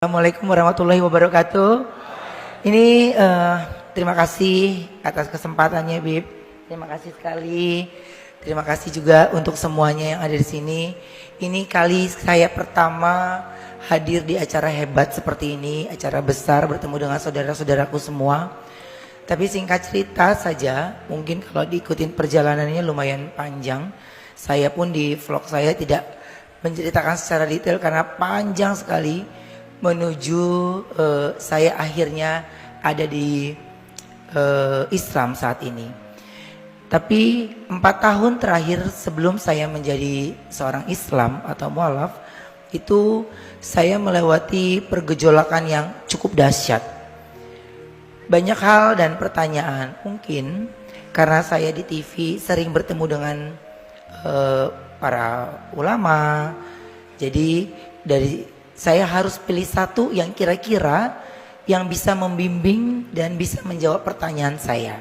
Assalamualaikum warahmatullahi wabarakatuh. Ini terima kasih atas kesempatannya, Bib. Terima kasih sekali. Terima kasih juga untuk semuanya yang ada di sini. Ini kali saya pertama hadir di acara hebat seperti ini, acara besar bertemu dengan saudara-saudaraku semua. Tapi singkat cerita saja, mungkin kalau diikutin perjalanannya lumayan panjang. Saya pun di vlog saya tidak menceritakan secara detail karena panjang sekali menuju saya akhirnya ada di Islam saat ini. Tapi 4 tahun terakhir sebelum saya menjadi seorang Islam atau mualaf, itu saya melewati pergejolakan yang cukup dahsyat. Banyak hal dan pertanyaan, mungkin karena saya di TV sering bertemu dengan para ulama, jadi saya harus pilih satu yang kira-kira yang bisa membimbing dan bisa menjawab pertanyaan saya.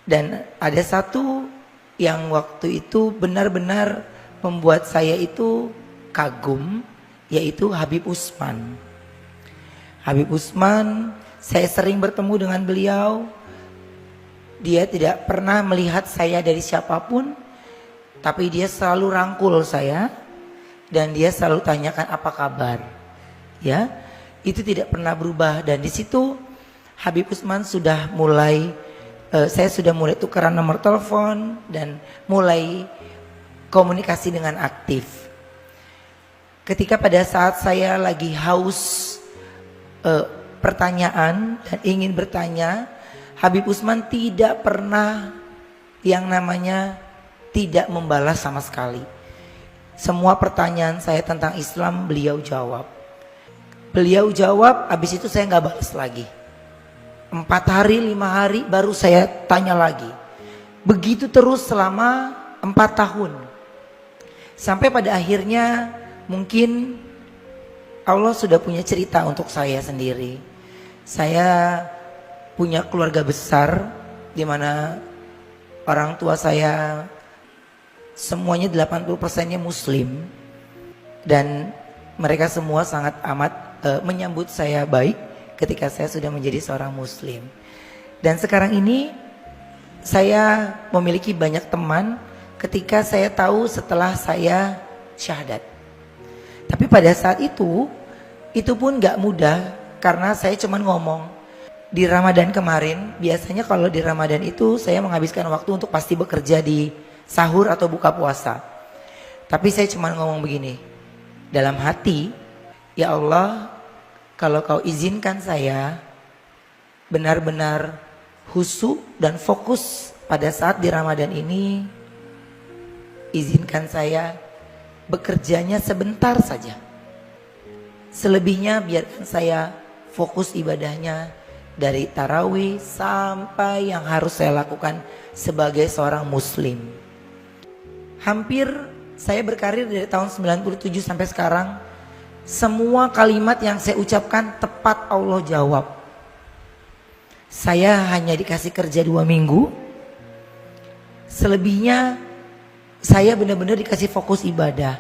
Dan ada satu yang waktu itu benar-benar membuat saya itu kagum, yaitu Habib Utsman. Habib Utsman, saya sering bertemu dengan beliau. Dia tidak pernah melihat saya dari siapapun, tapi dia selalu rangkul saya. Dan dia selalu tanyakan apa kabar, ya, itu tidak pernah berubah. Dan di situ Habib Utsman sudah mulai, saya sudah mulai tukeran nomor telepon dan mulai komunikasi dengan aktif. Ketika pada saat saya lagi haus pertanyaan dan ingin bertanya, Habib Utsman tidak pernah yang namanya tidak membalas sama sekali. Semua pertanyaan saya tentang Islam beliau jawab. Beliau jawab, habis itu saya nggak balas lagi. 4 hari, 5 hari baru saya tanya lagi. Begitu terus selama 4 tahun. Sampai pada akhirnya mungkin Allah sudah punya cerita untuk saya sendiri. Saya punya keluarga besar di mana orang tua saya semuanya 80%-nya muslim. Dan mereka semua sangat amat menyambut saya baik ketika saya sudah menjadi seorang muslim. Dan sekarang ini saya memiliki banyak teman ketika saya tahu setelah saya syahadat. Tapi pada saat itu pun gak mudah karena saya cuma ngomong. Di Ramadan kemarin, biasanya kalau di Ramadan itu saya menghabiskan waktu untuk pasti bekerja di sahur atau buka puasa. Tapi saya cuma ngomong begini dalam hati, ya Allah, kalau kau izinkan saya benar-benar khusyuk dan fokus pada saat di Ramadan ini, izinkan saya bekerjanya sebentar saja. Selebihnya biarkan saya fokus ibadahnya dari tarawih sampai yang harus saya lakukan sebagai seorang muslim. Hampir saya berkarir dari tahun 97 sampai sekarang, semua kalimat yang saya ucapkan tepat Allah jawab. Saya hanya dikasih kerja 2 minggu. Selebihnya saya benar-benar dikasih fokus ibadah.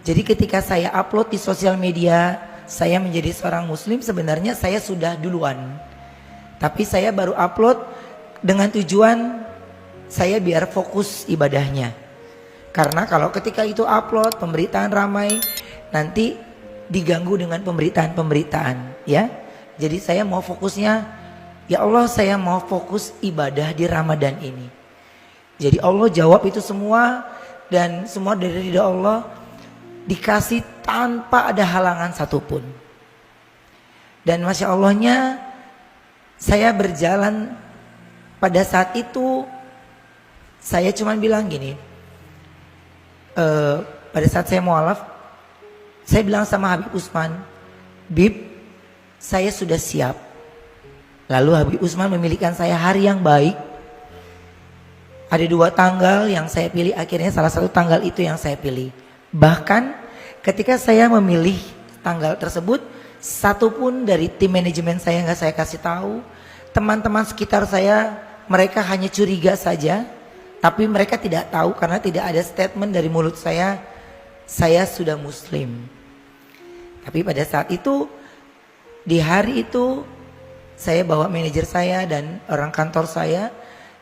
Jadi ketika saya upload di sosial media, saya menjadi seorang muslim, sebenarnya saya sudah duluan. Tapi saya baru upload dengan tujuan saya biar fokus ibadahnya. Karena kalau ketika itu upload pemberitaan ramai, nanti diganggu dengan pemberitaan-pemberitaan, ya. Jadi saya mau fokusnya, ya Allah, saya mau fokus ibadah di Ramadan ini. Jadi Allah jawab itu semua, dan semua dari ridha Allah dikasih tanpa ada halangan satupun. Dan Masya Allahnya saya berjalan pada saat itu, saya cuma bilang gini, pada saat saya mualaf, saya bilang sama Habib Utsman, Bib, saya sudah siap. Lalu Habib Utsman memilihkan saya hari yang baik. Ada 2 tanggal yang saya pilih, akhirnya salah satu tanggal itu yang saya pilih. Bahkan ketika saya memilih tanggal tersebut, satupun dari tim manajemen saya nggak saya kasih tahu. Teman-teman sekitar saya, mereka hanya curiga saja. Tapi mereka tidak tahu karena tidak ada statement dari mulut saya sudah muslim. Tapi pada saat itu, di hari itu saya bawa manajer saya dan orang kantor saya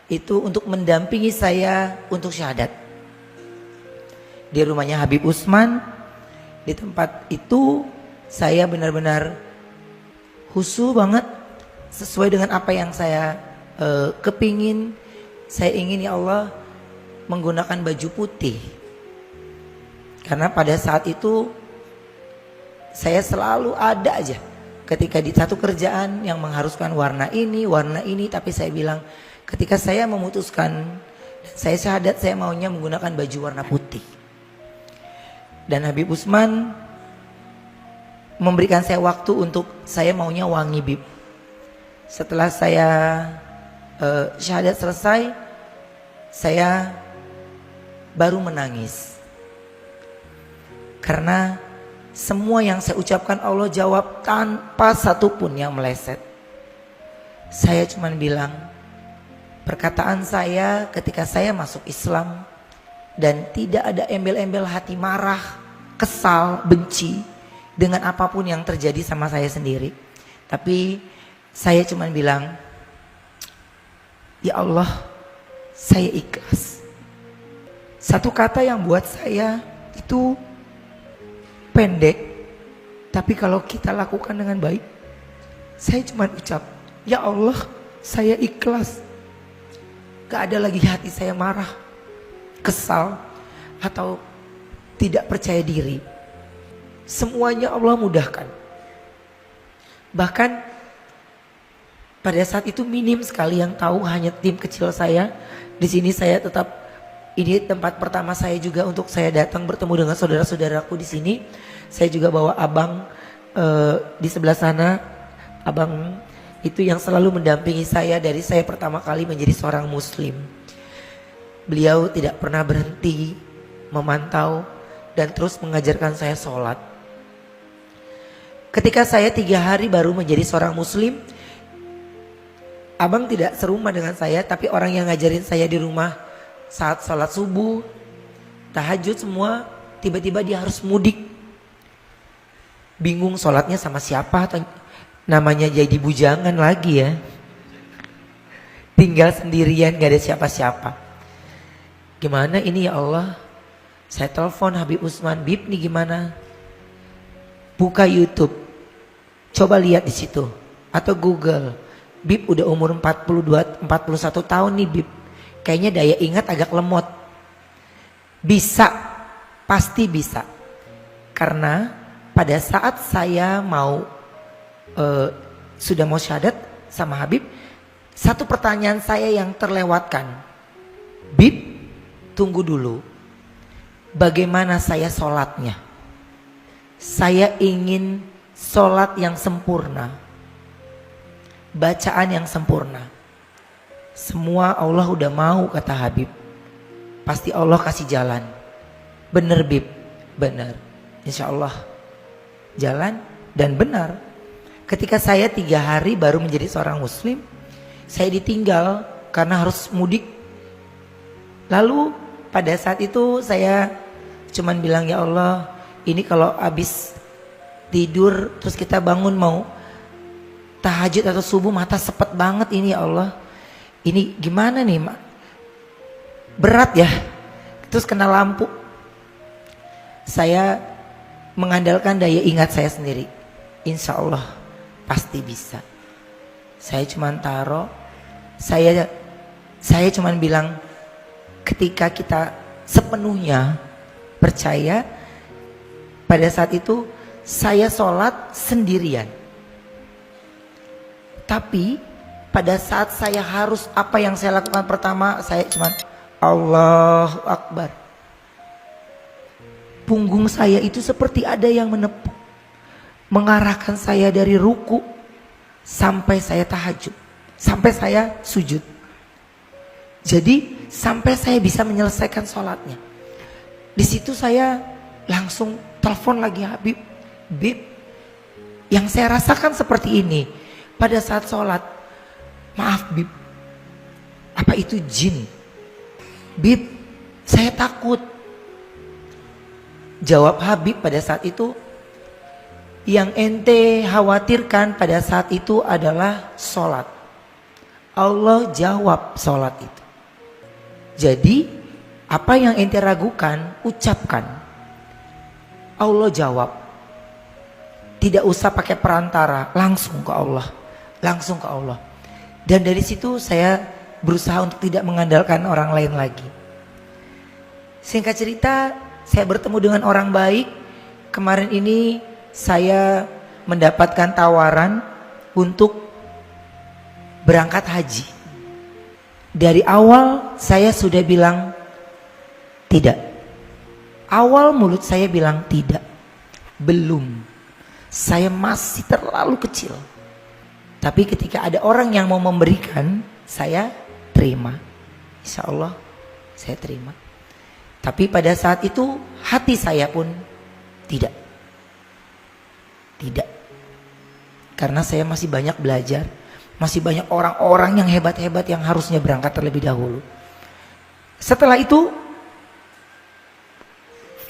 itu untuk mendampingi saya untuk syahadat. Di rumahnya Habib Utsman, di tempat itu saya benar-benar khusyuk banget sesuai dengan apa yang saya kepingin. Saya ingin ya Allah menggunakan baju putih. Karena pada saat itu saya selalu ada aja ketika di satu kerjaan yang mengharuskan warna ini, tapi saya bilang ketika saya memutuskan saya syahadat, saya maunya menggunakan baju warna putih. Dan Habib Utsman memberikan saya waktu untuk saya maunya wangi bib. Setelah saya syahadat selesai, saya baru menangis. Karena semua yang saya ucapkan Allah jawab tanpa satupun yang meleset. Saya cuma bilang, perkataan saya ketika saya masuk Islam dan tidak ada embel-embel hati marah, kesal, benci dengan apapun yang terjadi sama saya sendiri. Tapi saya cuma bilang, ya Allah, saya ikhlas. Satu kata yang buat saya itu pendek, tapi kalau kita lakukan dengan baik, saya cuma ucap, ya Allah, saya ikhlas. Gak ada lagi hati saya marah, kesal, atau tidak percaya diri. Semuanya Allah mudahkan. Bahkan pada saat itu minim sekali yang tahu, hanya tim kecil saya. Di sini saya tetap, ini tempat pertama saya juga untuk saya datang bertemu dengan saudara-saudaraku di sini. Saya juga bawa abang di sebelah sana. Abang itu yang selalu mendampingi saya dari saya pertama kali menjadi seorang muslim. Beliau tidak pernah berhenti memantau dan terus mengajarkan saya sholat. Ketika saya 3 hari baru menjadi seorang muslim, abang tidak serumah dengan saya, tapi orang yang ngajarin saya di rumah saat sholat subuh, tahajud semua, tiba-tiba dia harus mudik. Bingung sholatnya sama siapa, atau namanya jadi bujangan lagi ya. Tinggal sendirian, gak ada siapa-siapa. Gimana ini ya Allah? Saya telepon Habib Utsman, Bib nih gimana? Buka YouTube, coba lihat di situ, atau Google. Bib udah umur 41 tahun nih Bib. Kayaknya daya ingat agak lemot. Bisa, pasti bisa. Karena pada saat saya sudah mau syahadat sama Habib, satu pertanyaan saya yang terlewatkan. Bib, tunggu dulu. Bagaimana saya sholatnya? Saya ingin sholat yang sempurna. Bacaan yang sempurna. Semua Allah udah mau, kata Habib. Pasti Allah kasih jalan. Bener Bib, bener. Insya Allah jalan dan benar. Ketika saya 3 hari baru menjadi seorang muslim, saya ditinggal karena harus mudik. Lalu pada saat itu saya cuman bilang, ya Allah, ini kalau habis tidur terus kita bangun mau tahajud atau subuh, mata sepet banget ini ya Allah. Ini gimana nih Mak? Berat ya. Terus kena lampu. Saya mengandalkan daya ingat saya sendiri. Insya Allah pasti bisa. Saya cuman taruh. Saya cuman bilang, ketika kita sepenuhnya percaya, pada saat itu saya sholat sendirian. Tapi pada saat saya harus, apa yang saya lakukan pertama, saya cuman Allahu Akbar. Punggung saya itu seperti ada yang menepuk, mengarahkan saya dari ruku sampai saya tahajud, sampai saya sujud. Jadi sampai saya bisa menyelesaikan sholatnya. Di situ saya langsung telepon lagi Habib. Bib, yang saya rasakan seperti ini pada saat sholat. Maaf Bib, apa itu jin? Bib, saya takut. Jawab Habib pada saat itu, Yang ente khawatirkan pada saat itu adalah sholat. Allah jawab sholat itu. Jadi apa yang ente ragukan, ucapkan. Allah jawab. Tidak usah pakai perantara, langsung ke Allah. Langsung ke Allah. Dan dari situ saya berusaha untuk tidak mengandalkan orang lain lagi. Singkat cerita, saya bertemu dengan orang baik. Kemarin ini saya mendapatkan tawaran untuk berangkat haji. Dari awal saya sudah bilang tidak. Awal mulut saya bilang tidak. Belum. Saya masih terlalu kecil. Tapi ketika ada orang yang mau memberikan, saya terima. Insya Allah saya terima. Tapi pada saat itu hati saya pun tidak. Tidak. Karena saya masih banyak belajar. Masih banyak orang-orang yang hebat-hebat yang harusnya berangkat terlebih dahulu. Setelah itu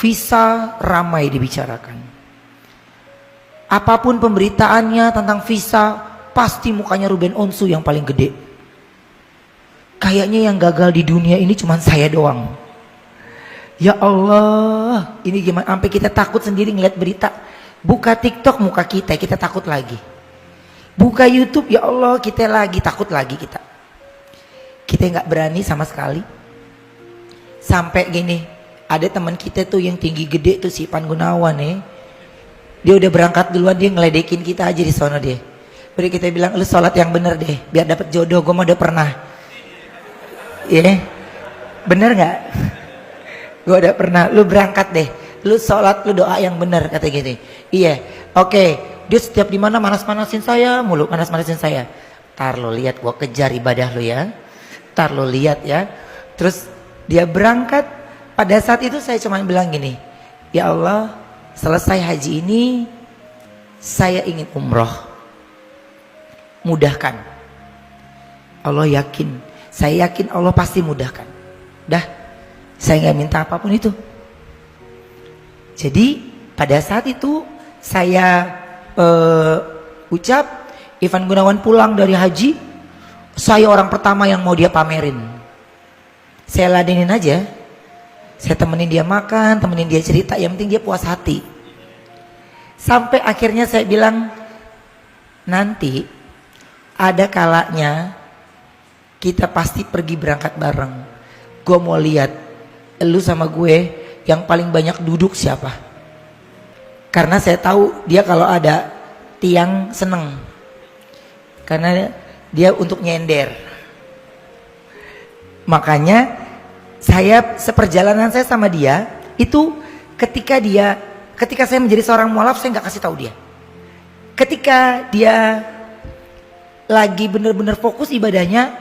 visa ramai dibicarakan. Apapun pemberitaannya tentang visa, pasti mukanya Ruben Onsu yang paling gede. Kayaknya yang gagal di dunia ini cuma saya doang. Ya Allah, ini gimana? Sampai kita takut sendiri ngeliat berita. Buka TikTok muka kita takut lagi. Buka YouTube, ya Allah kita lagi takut lagi kita. Kita nggak berani sama sekali. Sampai gini, ada teman kita tuh yang tinggi gede tuh si Ivan Gunawan ya. Dia udah berangkat duluan, dia ngeledekin kita aja di sono dia. Beri kita bilang, lu sholat yang bener deh, biar dapat jodoh. Gue mah udah pernah. Iya, bener nggak? Gue udah pernah. Lu berangkat deh, lu sholat, lu doa yang bener kata gitu. Iya, oke. Dia setiap di mana manas-manasin saya, mulu manas-manasin saya. Tar lo lihat, gue kejar ibadah lu ya. Tar lo lihat ya. Terus dia berangkat. Pada saat itu saya cuma bilang gini, ya Allah, selesai haji ini saya ingin umroh. Mudahkan. Allah yakin. Saya yakin Allah pasti mudahkan. Dah, saya nggak minta apapun itu. Jadi pada saat itu saya ucap, Ivan Gunawan pulang dari haji, saya orang pertama yang mau dia pamerin. Saya ladenin aja. Saya temenin dia makan, temenin dia cerita, yang penting dia puas hati. Sampai akhirnya saya bilang, nanti ada kalanya kita pasti pergi berangkat bareng. Gue mau lihat lu sama gue yang paling banyak duduk siapa. Karena saya tahu dia kalau ada tiang seneng. Karena dia untuk nyender. Makanya seperjalanan saya sama dia itu ketika saya menjadi seorang mualaf, saya nggak kasih tahu dia. Ketika dia lagi benar-benar fokus ibadahnya,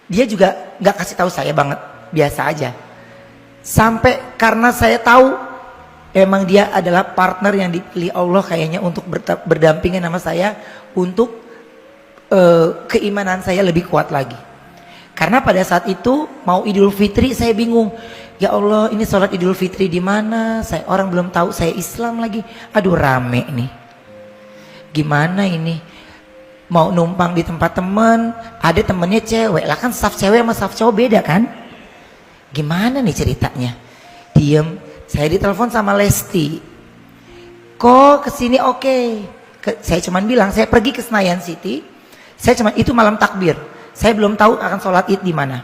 dia juga nggak kasih tahu saya banget, biasa aja. Sampai karena saya tahu emang dia adalah partner yang dipilih Allah kayaknya untuk berdampingan sama saya untuk keimanan saya lebih kuat lagi. Karena pada saat itu mau Idul Fitri saya bingung. Ya Allah, ini sholat Idul Fitri di mana? Saya orang belum tahu saya Islam lagi. Aduh rame nih. Gimana ini? Mau numpang di tempat temen, ada temennya cewek. Lah kan saf cewek sama saf cowok beda kan? Gimana nih ceritanya? Diem. Saya ditelepon sama Lesti. Kok kesini oke? Saya cuman bilang saya pergi ke Senayan City. Saya cuman itu malam takbir. Saya belum tahu akan sholat id di mana,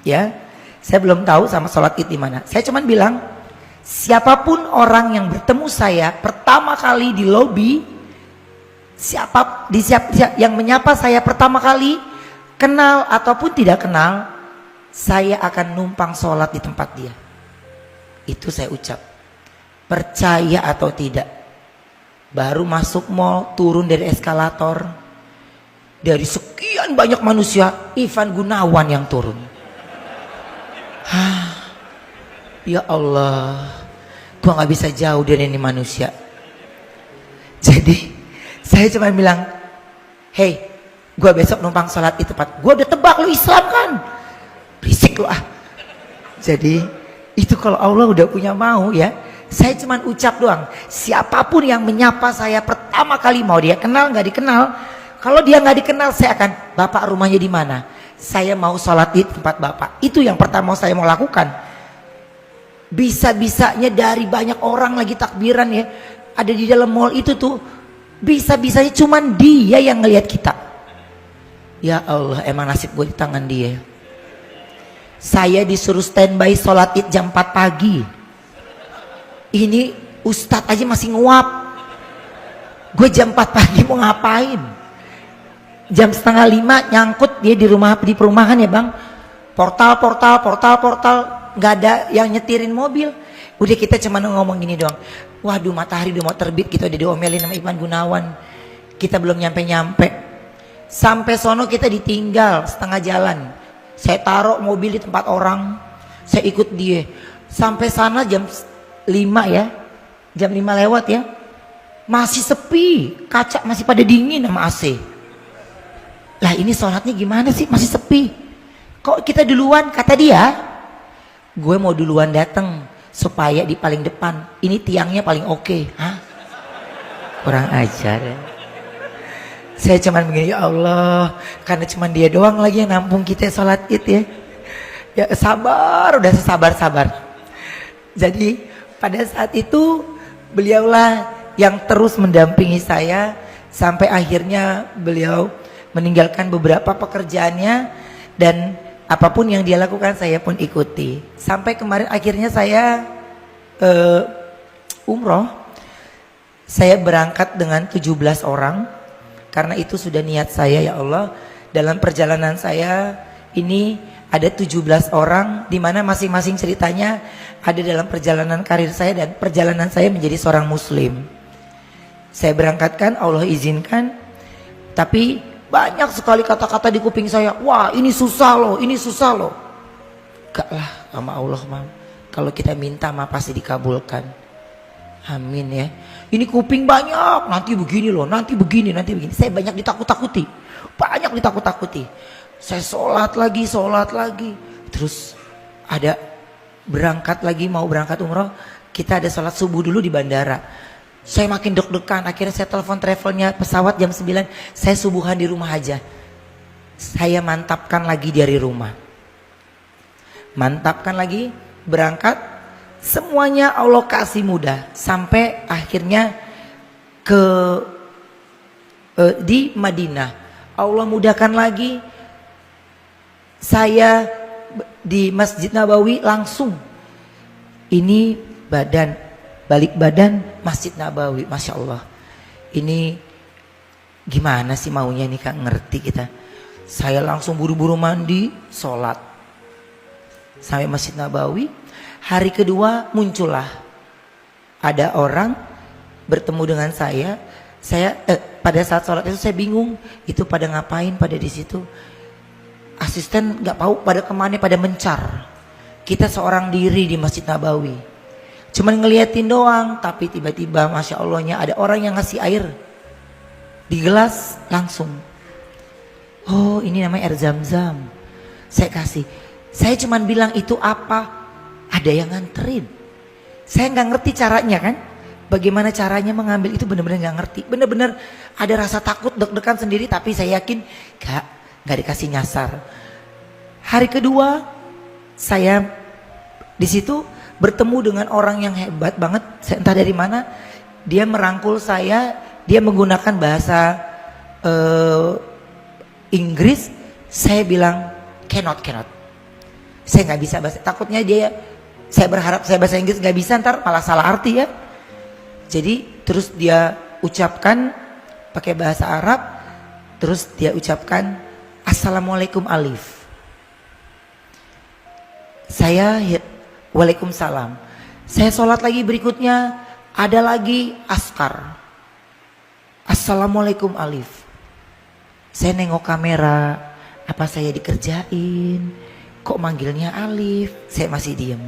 ya. Saya belum tahu sama sholat id di mana. Saya cuman bilang, siapapun orang yang bertemu saya pertama kali di lobi, yang menyapa saya pertama kali, kenal ataupun tidak kenal, saya akan numpang sholat di tempat dia. Itu saya ucap. Percaya atau tidak, baru masuk mall, turun dari eskalator. Dari sekian banyak manusia, Ivan Gunawan yang turun. Ya Allah, gua gak bisa jauh dari ini manusia. Jadi saya cuma bilang, hey, gua besok numpang sholat di tempat. Gua udah tebak lu Islam kan? Berisik lu ah. Jadi itu kalau Allah udah punya mau ya, Saya cuman ucap doang. Siapapun yang menyapa saya pertama kali, mau dia kenal nggak dikenal, kalau dia nggak dikenal saya akan, Bapak rumahnya di mana? Saya mau sholat di tempat Bapak. Itu yang pertama saya mau lakukan. Bisa-bisanya dari banyak orang lagi takbiran ya, ada di dalam mall itu tuh, bisa-bisanya cuman dia yang ngelihat kita. Ya Allah, emang nasib gue di tangan dia. Saya disuruh standby sholat id jam 4 pagi. Ini ustadz aja masih nguap. Gue jam 4 pagi mau ngapain? Jam setengah 5 nyangkut dia di perumahan ya bang. Portal, nggak ada yang nyetirin mobil. Udah kita cuma ngomong gini doang. Waduh, matahari udah mau terbit, kita udah diomelin sama Iman Gunawan. Kita belum nyampe. Sampai sono kita ditinggal setengah jalan. Saya taruh mobil di tempat orang, saya ikut dia. Sampai sana jam 5 ya, jam 5 lewat ya, masih sepi, kaca masih pada dingin sama AC. Lah ini sholatnya gimana sih, masih sepi. Kok kita duluan, kata dia. Gue mau duluan datang supaya di paling depan. Ini tiangnya paling oke. Hah? Kurang ajar ya. Saya cuman begini, ya Allah, karena cuman dia doang lagi yang nampung kita sholat id ya. Ya sabar, udah sabar. Jadi pada saat itu beliaulah yang terus mendampingi saya sampai akhirnya beliau meninggalkan beberapa pekerjaannya, dan apapun yang dia lakukan saya pun ikuti. Sampai kemarin akhirnya saya umroh. Saya berangkat dengan 17 orang karena itu sudah niat saya, ya Allah. Dalam perjalanan saya ini ada 17 orang, di mana masing-masing ceritanya ada dalam perjalanan karir saya dan perjalanan saya menjadi seorang muslim. Saya berangkatkan, Allah izinkan, tapi banyak sekali kata-kata di kuping saya. Wah, ini susah loh, ini susah loh. Gak lah, sama Allah mah, kalau kita minta mah pasti dikabulkan. Amin ya. Ini kuping banyak, nanti begini loh, nanti begini. Saya banyak ditakut-takuti. Saya sholat lagi. Terus ada mau berangkat umroh. Kita ada sholat subuh dulu di bandara. Saya makin deg-degan, akhirnya saya telepon travelnya pesawat jam 9. Saya subuhan di rumah aja. Saya mantapkan lagi dari rumah. Mantapkan lagi, berangkat. Semuanya Allah kasih mudah. Sampai akhirnya di Madinah. Allah mudahkan lagi. Saya di Masjid Nabawi langsung. Ini balik badan Masjid Nabawi, Masya Allah. Ini gimana sih maunya nih Kak, ngerti kita. Saya langsung buru-buru mandi, sholat sampai Masjid Nabawi. Hari kedua muncullah ada orang bertemu dengan saya. Pada saat sholat itu saya bingung, itu pada ngapain pada di situ. Asisten nggak tahu pada kemana, pada mencar. Kita seorang diri di Masjid Nabawi, cuman ngeliatin doang. Tapi tiba-tiba Masya Allahnya ada orang yang ngasih air di gelas langsung. Oh, ini namanya air zam-zam. Saya kasih. Saya cuman bilang, itu apa? Ada yang nganterin. Saya nggak ngerti caranya kan. Bagaimana caranya mengambil itu benar-benar nggak ngerti. Benar-benar ada rasa takut, deg-degan sendiri. Tapi saya yakin nggak dikasih nyasar. Hari kedua saya di situ bertemu dengan orang yang hebat banget. Saya entah dari mana. Dia merangkul saya. Dia menggunakan bahasa Inggris. Saya bilang cannot. Saya nggak bisa bahasa. Takutnya saya berharap saya bahasa Inggris nggak bisa, ntar malah salah arti ya. Jadi terus dia ucapkan pakai bahasa Arab. Terus dia ucapkan Assalamualaikum alif. Saya Waalaikumsalam. Saya sholat lagi berikutnya, ada lagi askar. Assalamualaikum alif. Saya nengok kamera, apa saya dikerjain? Kok manggilnya alif? Saya masih diem.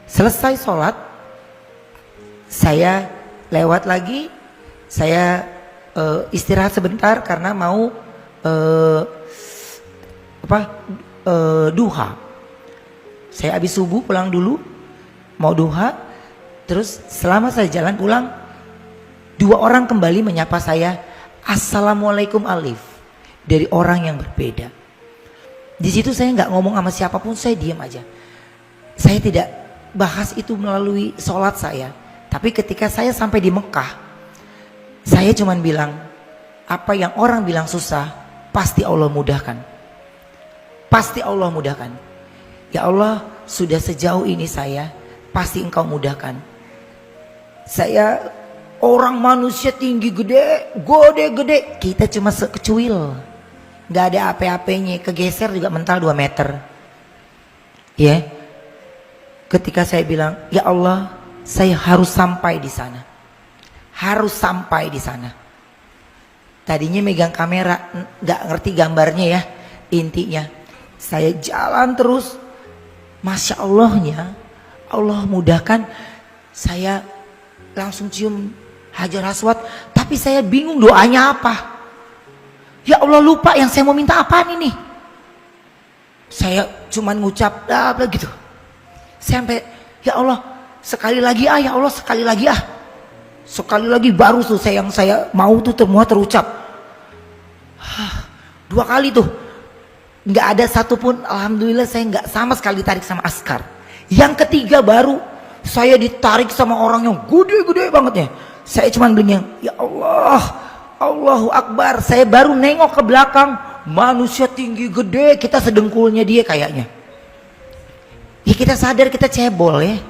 Selesai sholat, saya lewat lagi. Saya istirahat sebentar karena mau duha. Saya habis subuh pulang dulu, mau duha, terus selama saya jalan pulang, 2 orang kembali menyapa saya, Assalamualaikum Alif, dari orang yang berbeda. Di situ saya nggak ngomong sama siapapun, saya diam aja. Saya tidak bahas itu melalui sholat saya. Tapi ketika saya sampai di Mekah, saya cuman bilang, apa yang orang bilang susah, pasti Allah mudahkan. Pasti Allah mudahkan. Ya Allah, sudah sejauh ini saya, pasti Engkau mudahkan. Saya orang manusia tinggi gede, kita cuma sekecuil. Gak ada apa-apanya, kegeser juga mental 2 meter. Ya. Ketika saya bilang, ya Allah, saya harus sampai di sana. Harus sampai di sana. Tadinya megang kamera, gak ngerti gambarnya ya, intinya. Saya jalan terus, Masya Allahnya, Allah mudahkan, saya langsung cium Hajar Aswad, tapi saya bingung doanya apa. Ya Allah, lupa yang saya mau minta apaan ini. Saya cuman ngucap apa gitu. Sampai ya Allah sekali lagi ya Allah sekali lagi sekali lagi baru tuh yang saya mau tuh semua terucap. 2 kali tuh nggak ada satupun, alhamdulillah saya nggak sama sekali ditarik sama askar. Yang ketiga baru saya ditarik sama orang yang gede-gede bangetnya. Saya cuman bilang ya Allah, Allahu Akbar. Saya baru nengok ke belakang, manusia tinggi gede, kita sedengkulnya dia kayaknya. Ya kita sadar kita cebol ya,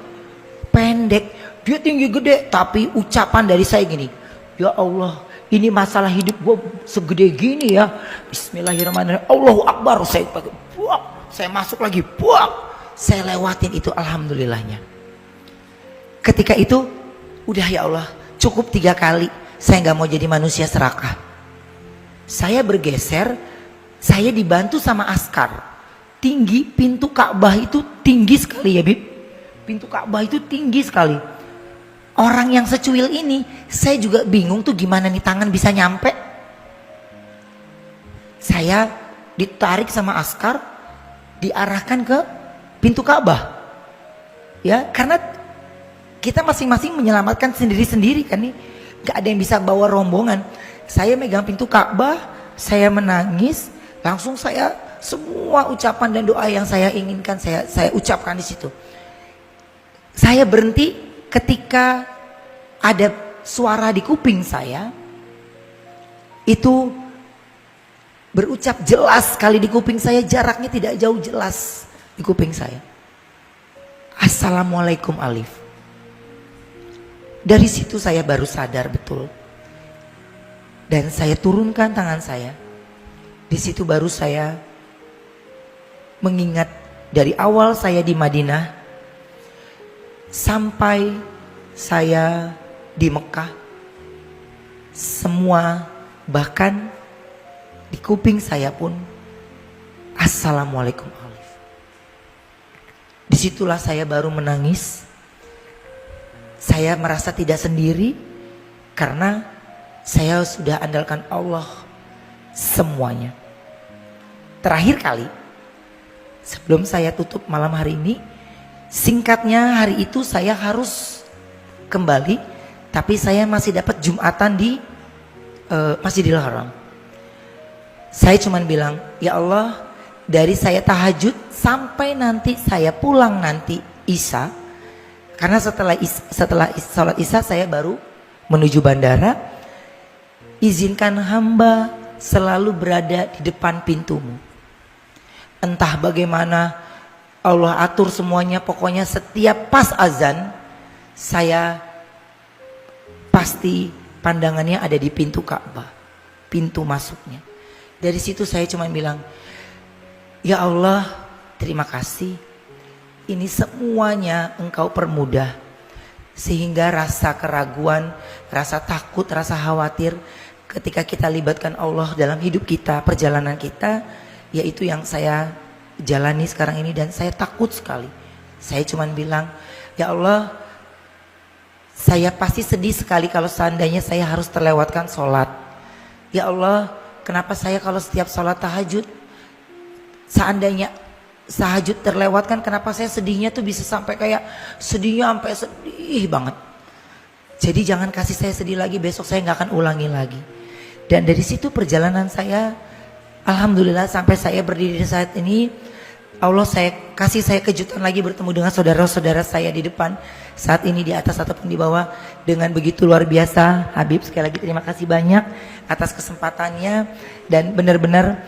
pendek, dia tinggi gede, tapi ucapan dari saya gini, ya Allah, ini masalah hidup gue segede gini ya, Bismillahirrahmanirrahim, Allahu Akbar. Saya pakai buak, saya masuk lagi buak, saya lewatin itu, alhamdulillahnya. Ketika itu udah ya Allah, cukup 3 kali. Saya nggak mau jadi manusia serakah. Saya bergeser, saya dibantu sama askar. Tinggi, pintu Ka'bah itu tinggi sekali ya Bib. Pintu Ka'bah itu tinggi sekali. Orang yang secuil ini, saya juga bingung tuh gimana nih tangan bisa nyampe. Saya ditarik sama askar, diarahkan ke pintu Ka'bah. Ya, karena kita masing-masing menyelamatkan sendiri-sendiri kan nih. Gak ada yang bisa bawa rombongan. Saya megang pintu Ka'bah, saya menangis, langsung saya semua ucapan dan doa yang saya inginkan saya ucapkan di situ. Saya berhenti ketika ada suara di kuping saya itu berucap jelas sekali di kuping saya, jaraknya tidak jauh, jelas di kuping saya. Assalamualaikum Alif. Dari situ saya baru sadar betul. Dan saya turunkan tangan saya. Di situ baru saya mengingat dari awal saya di Madinah sampai saya di Mekah. Semua, bahkan di kuping saya pun Assalamualaikum Alif. Disitulah saya baru menangis. Saya merasa tidak sendiri karena saya sudah andalkan Allah semuanya. Terakhir kali sebelum saya tutup malam hari ini, singkatnya hari itu saya harus kembali, tapi saya masih dapat Jumatan di Masjidil Haram. Saya cuman bilang, ya Allah, dari saya tahajud sampai nanti saya pulang nanti Isya. Karena setelah sholat Isya saya baru menuju bandara. Izinkan hamba selalu berada di depan pintumu. Entah bagaimana Allah atur semuanya, pokoknya setiap pas azan saya pasti pandangannya ada di pintu Ka'bah, pintu masuknya. Dari situ saya cuma bilang, ya Allah, terima kasih. Ini semuanya Engkau permudah. Sehingga rasa keraguan, rasa takut, rasa khawatir ketika kita libatkan Allah dalam hidup kita, perjalanan kita, yaitu yang saya jalani sekarang ini, dan saya takut sekali. Saya cuma bilang, ya Allah, saya pasti sedih sekali kalau seandainya saya harus terlewatkan sholat. Ya Allah, kenapa saya kalau setiap sholat tahajud, seandainya tahajud terlewatkan, kenapa saya sedihnya tuh bisa sampai kayak sedihnya sampai sedih banget. Jadi jangan kasih saya sedih lagi, besok saya nggak akan ulangi lagi. Dan dari situ perjalanan saya, alhamdulillah sampai saya berdiri saat ini, Allah kasih saya kejutan lagi bertemu dengan saudara-saudara saya di depan saat ini, di atas ataupun di bawah, dengan begitu luar biasa. Habib, sekali lagi terima kasih banyak atas kesempatannya, dan benar-benar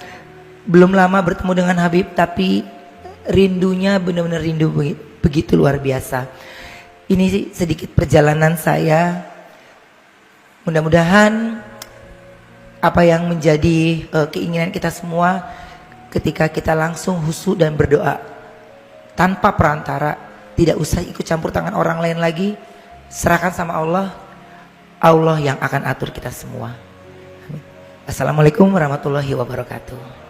belum lama bertemu dengan Habib tapi rindunya benar-benar rindu begitu luar biasa. Ini sedikit perjalanan saya. Mudah-mudahan apa yang menjadi keinginan kita semua ketika kita langsung husu dan berdoa tanpa perantara, tidak usah ikut campur tangan orang lain lagi, serahkan sama Allah, Allah yang akan atur kita semua. Assalamualaikum warahmatullahi wabarakatuh.